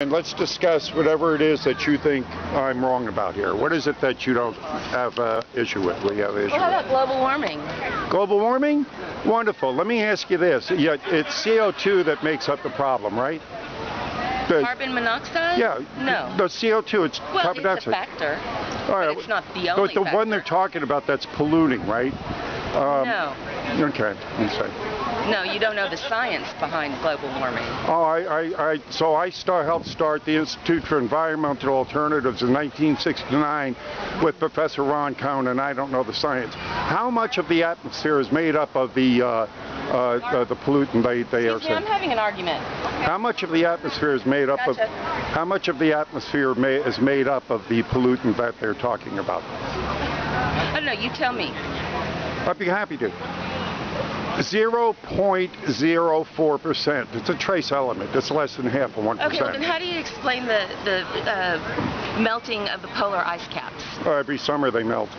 And let's discuss whatever it is that you think I'm wrong about here. What is it that you don't have an issue with? What do you have an issue with? How about global warming? Global warming? Wonderful. Let me ask you this. Yeah, it's CO2 that makes up the problem, right? Carbon monoxide? Yeah. No. The CO2, it's carbon dioxide. Well, it's a factor. All right. But it's not the only factor. But the one they're talking about, that's polluting, right? No. Okay. Let me say. No, you don't know the science behind global warming. Oh, so I helped start the Institute for Environmental Alternatives in 1969 with Professor Ron Cohn, and I don't know the science. How much of the atmosphere is made up of the pollutant they are saying? I'm having an argument. How much of the atmosphere is made up Gotcha. of? How much of the atmosphere is made up of the pollutant that they're talking about? I don't know. You tell me. I'd be happy to. 0.04%. It's a trace element. It's less than half of 1%. Okay, well then how do you explain the melting of the polar ice caps? Every summer they melt.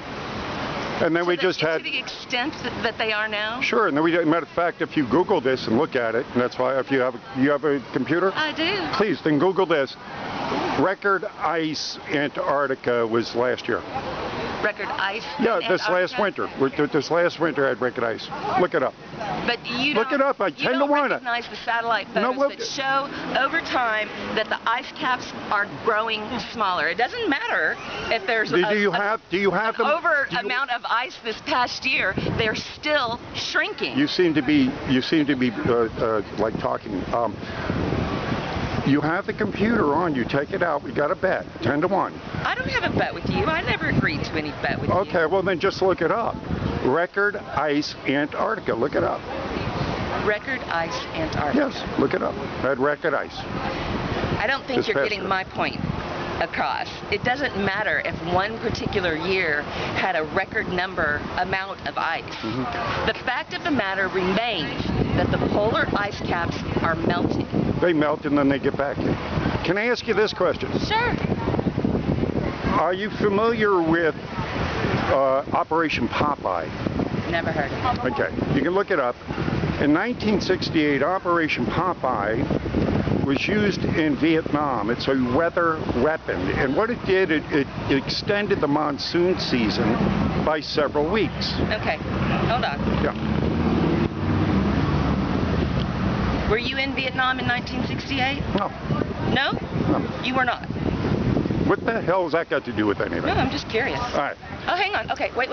And then we just had... To the extent that they are now? Sure, and then matter of fact, if you Google this and look at it, and that's why if you have a computer? I do. Please, then Google this. Record ice Antarctica was last year. Record ice? Yeah, this last winter. This last winter had record ice. Look it up. But you look it up. I 10 to 1. Recognize the satellite photos that show over time that the ice caps are growing smaller. It doesn't matter if there's do you have them? Amount of ice this past year. They're still shrinking. You seem to be like talking. You have the computer on. You take it out. We got a bet. 10 to 1. I don't have a bet with you. I never agreed to any bet with you. Okay, well then just look it up. Record ice Antarctica. Look it up. Record ice Antarctica. Yes, look it up. Had record ice. I don't think you're getting my point across. It doesn't matter if one particular year had a record amount of ice. Mm-hmm. The fact of the matter remains that the polar ice caps are melting. They melt and then they get back in. Can I ask you this question? Sure. Are you familiar with Operation Popeye? Never heard of it. Okay, you can look it up. In 1968, Operation Popeye was used in Vietnam. It's a weather weapon, and what it did, it extended the monsoon season by several weeks. Okay, hold on. Yeah. Were you in Vietnam in 1968? No. No? No. You were not? What the hell has that got to do with anything? No, I'm just curious. All right. Oh, hang on. Okay, wait.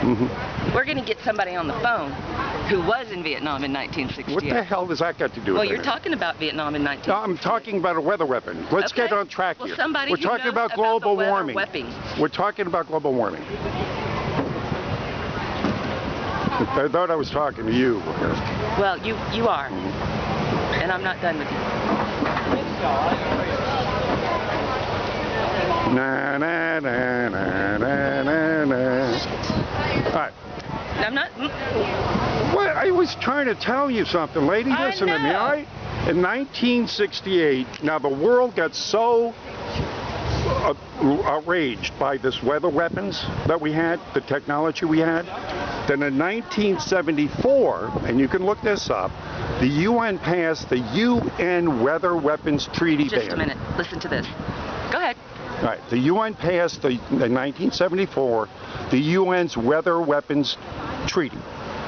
Mm-hmm. We're going to get somebody on the phone who was in Vietnam in 1968. What the hell does that got to do with Well, anything? you're talking about Vietnam in 1968. No, I'm talking about a weather weapon. Let's get on track here. Somebody We're talking about global warming. We're talking about global warming. I thought I was talking to you. Well, you are. Mm-hmm. And I'm not done with you. Na na na na na na na. All right. I'm not. What? I was trying to tell you something, lady. Listen to me, all right? In 1968, now the world got so outraged by this weather weapons that we had, the technology we had, then in 1974, and you can look this up, the UN passed the UN Weather Weapons Treaty ban. Just a minute. Listen to this. Go ahead. All right. The UN passed in 1974 the UN's Weather Weapons Treaty.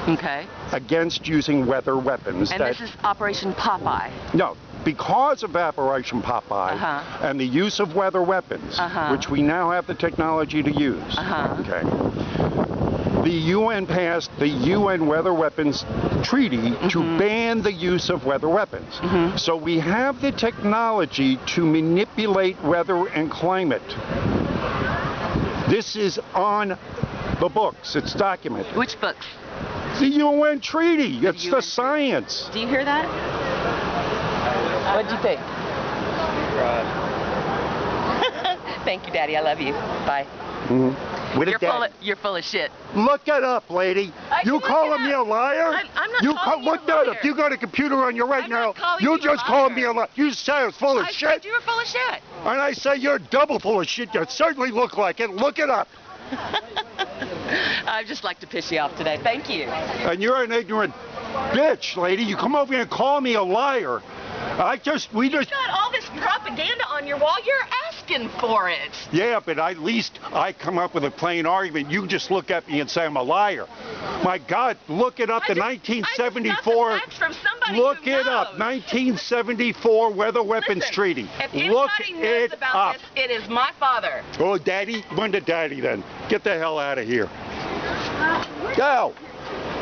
Okay. Against using weather weapons. And this is Operation Popeye. No. Because of Operation Popeye and the use of weather weapons, which we now have the technology to use, okay, the UN passed the UN Weather Weapons Treaty to ban the use of weather weapons. So we have the technology to manipulate weather and climate. This is on the books. It's documented. Which books? The UN Treaty. It's the science. Do you hear that? What'd you think? Thank you, Daddy. I love you. Bye. You're full of shit. Look it up, lady. You calling me a liar? I'm not calling you a liar. Look that up. You got a computer on you right now. You just called me a liar. You say I was full of shit. I said you were full of shit. And I say you're double full of shit. You certainly look like it. Look it up. I'd just like to piss you off today. Thank you. And you're an ignorant bitch, lady. You come over here and call me a liar. We just got all this propaganda on your wall. You're asking for it. Yeah, but at least I come up with a plain argument. You just look at me and say I'm a liar. My God, look it up. The 1974. I just got the facts from somebody look who it knows. up. 1974 Weather Weapons Listen, Treaty. If look anybody knows it about up. this, it is my father. Oh, Daddy? When to Daddy then? Get the hell out of here. Go.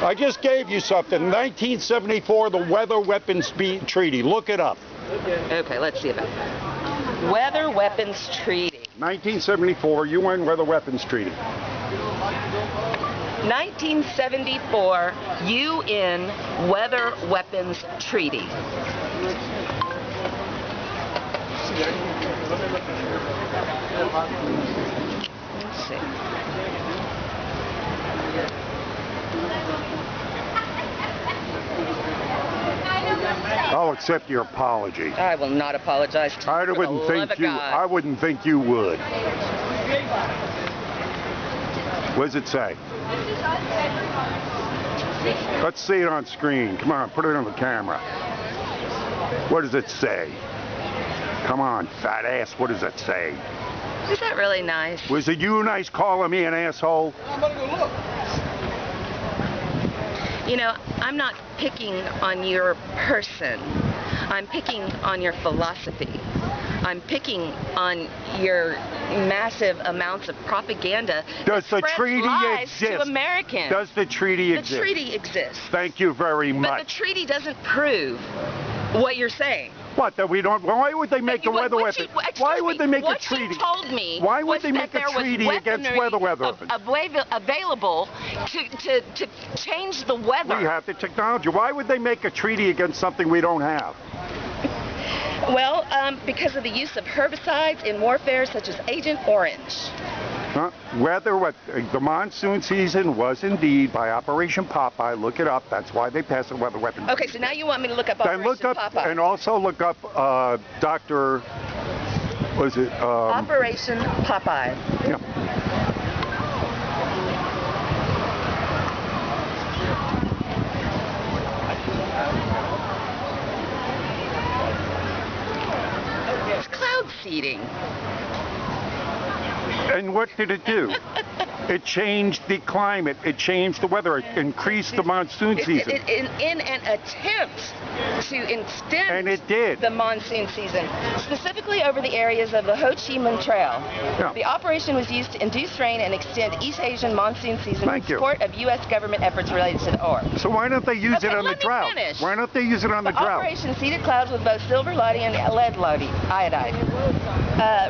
I just gave you something. 1974, the Weather Weapons Treaty. Look it up. Okay, let's see about that. Weather Weapons Treaty. 1974, UN Weather Weapons Treaty. 1974 UN Weather Weapons Treaty. Let's see. I'll accept your apology. I will not apologize to you. I wouldn't think you would. What does it say? Let's see it on screen. Come on, put it on the camera. What does it say? Come on, fat ass, what does it say? Is that really nice? Was it you nice calling me an asshole? I'm gonna go look. You know, I'm not picking on your person. I'm picking on your philosophy. I'm picking on your massive amounts of propaganda. Does the spreads treaty lies exist? to Americans. Does the treaty exist? The treaty exists. Thank you very much. But the treaty doesn't prove what you're saying. What, that we don't, why would they make a weather weapon? Why would they make a treaty? What you told me Why would they make a treaty against weather weapons? Available to change the weather. We have the technology. Why would they make a treaty against something we don't have? Well, because of the use of herbicides in warfare such as Agent Orange. The monsoon season was indeed by Operation Popeye. Look it up. That's why they passed the weather weapons. Okay, so now you want me to look up Operation Popeye. And also look up Dr. Was it? Operation Popeye. Yeah. It's cloud seeding. And what did it do? It changed the climate. It changed the weather. It increased the monsoon season. In an attempt to extend the monsoon season, specifically over the areas of the Ho Chi Minh Trail. Yeah. The operation was used to induce rain and extend East Asian monsoon season in support of U.S. government efforts related to the orb. So why don't they use it on the drought? Finish. Why don't they use it on the drought? Operation seeded clouds with both silver lighting and lead iodide,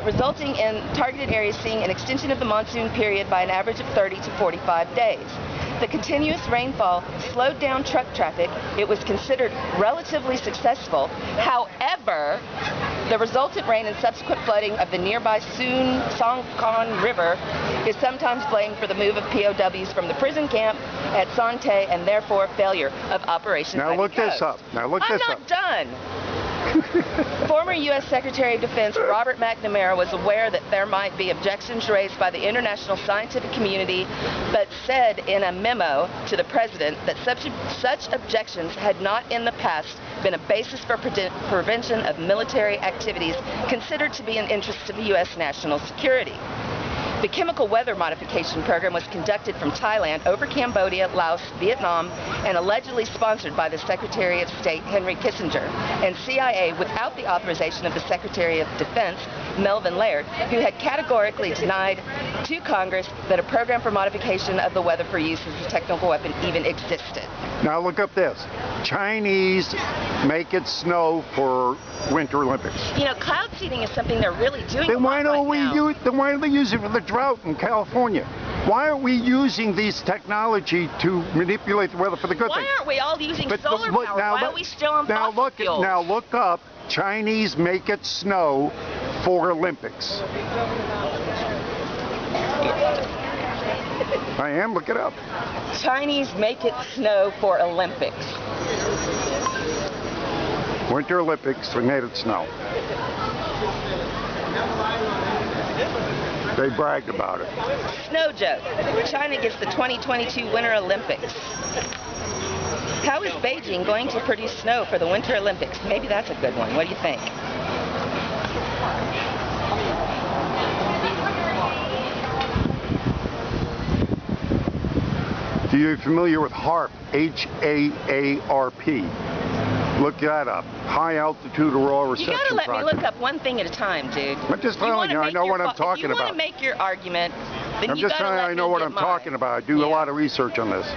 resulting in targeted areas seeing an extension of the monsoon period by an average of 30 to 45 days. The continuous rainfall slowed down truck traffic. It was considered relatively successful. However, the resultant rain and subsequent flooding of the nearby Songkon River is sometimes blamed for the move of POWs from the prison camp at Sante and therefore failure of Operation Now look this up. I'm not done. Former U.S. Secretary of Defense Robert McNamara was aware that there might be objections raised by the international scientific community, but said in a memo to the president that such objections had not in the past been a basis for prevention of military activities considered to be an interest of the U.S. national security. The chemical weather modification program was conducted from Thailand over Cambodia, Laos, Vietnam, and allegedly sponsored by the Secretary of State Henry Kissinger and CIA without the authorization of the Secretary of Defense Melvin Laird, who had categorically denied to Congress that a program for modification of the weather for use as a technical weapon even existed. Now look up this. Chinese make it snow for Winter Olympics. You know, cloud seeding is something they're really doing. Then why don't they use it for the drought in California? Why aren't we using these technology to manipulate the weather for the good thing? Why aren't we all using solar power? Why are we still on fossil fuels? Now look up Chinese make it snow for Olympics. I am, look it up. Chinese make it snow for Olympics. Winter Olympics, we made it snow. They bragged about it. Snow joke. China gets the 2022 Winter Olympics. How is Beijing going to produce snow for the Winter Olympics? Maybe that's a good one. What do you think? Are you familiar with HAARP? H-A-A-R-P. Look that up. High Altitude Auroral Reception You gotta let Project. me look up one thing at a time, dude. I'm just telling you, I know what I'm talking about. If you want to make your argument, then I'm you just gotta telling you, let I know me what get I'm mine. talking about. I do a lot of research on this.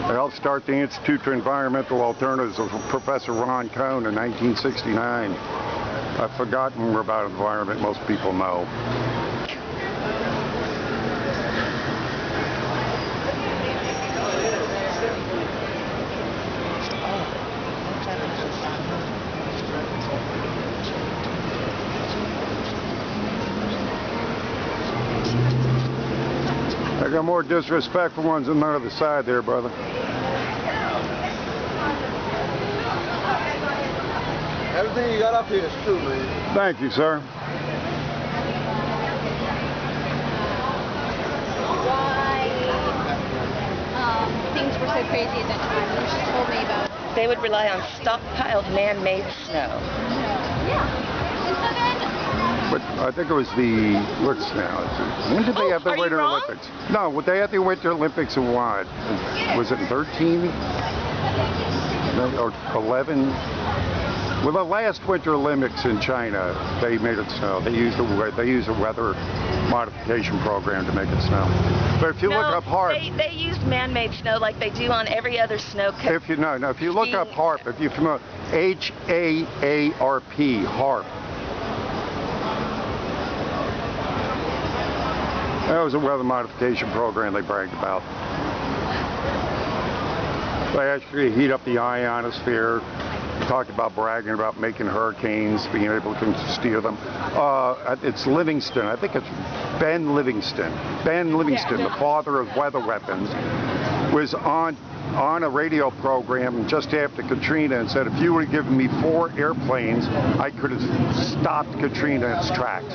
I helped start the Institute for Environmental Alternatives with Professor Ron Cohn in 1969. I've forgotten more about environment most people know. I got more disrespectful ones than the other side there, brother. Everything you got up here is true, man. Thank you, sir. Why things were so crazy at that time. And she told me about it. They would rely on stockpiled man-made snow. Yeah. And so then... But I think it was the, what's now? When did they have the are you Winter wrong? Olympics? No, they had the Winter Olympics in what? Was it in 13? Or 11? Well, the last Winter Olympics in China, they made it snow. They used a weather modification program to make it snow. But if you look up HAARP, they used man-made snow like they do on every other snow. if you look up HAARP, if you're familiar, H-A-A-R-P, HAARP. That was a weather modification program they bragged about. They actually heat up the ionosphere. Talked about bragging about making hurricanes, being able to steer them. It's Livingston. I think it's Ben Livingston. Ben Livingston, the father of weather weapons, was on a radio program just after Katrina and said, if you would have given me 4 airplanes, I could have stopped Katrina in its tracks.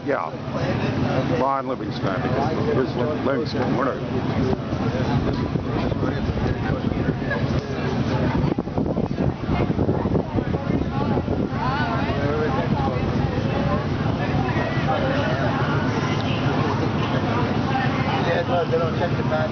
Yeah. Von Livingston, I think it was Livingston. They don't check the back.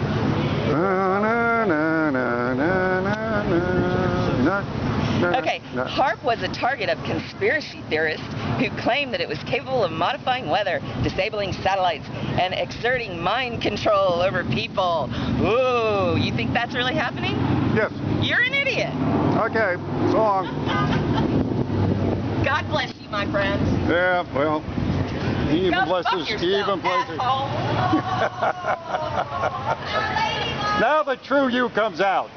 Okay, HAARP was a target of conspiracy theorists who claimed that it was capable of modifying weather, disabling satellites, and exerting mind control over people. Ooh, you think that's really happening? Yes. You're an idiot. Okay, so long. God bless you, my friends. Yeah, well, he even Go blesses. fuck yourself, asshole. Now the true you comes out.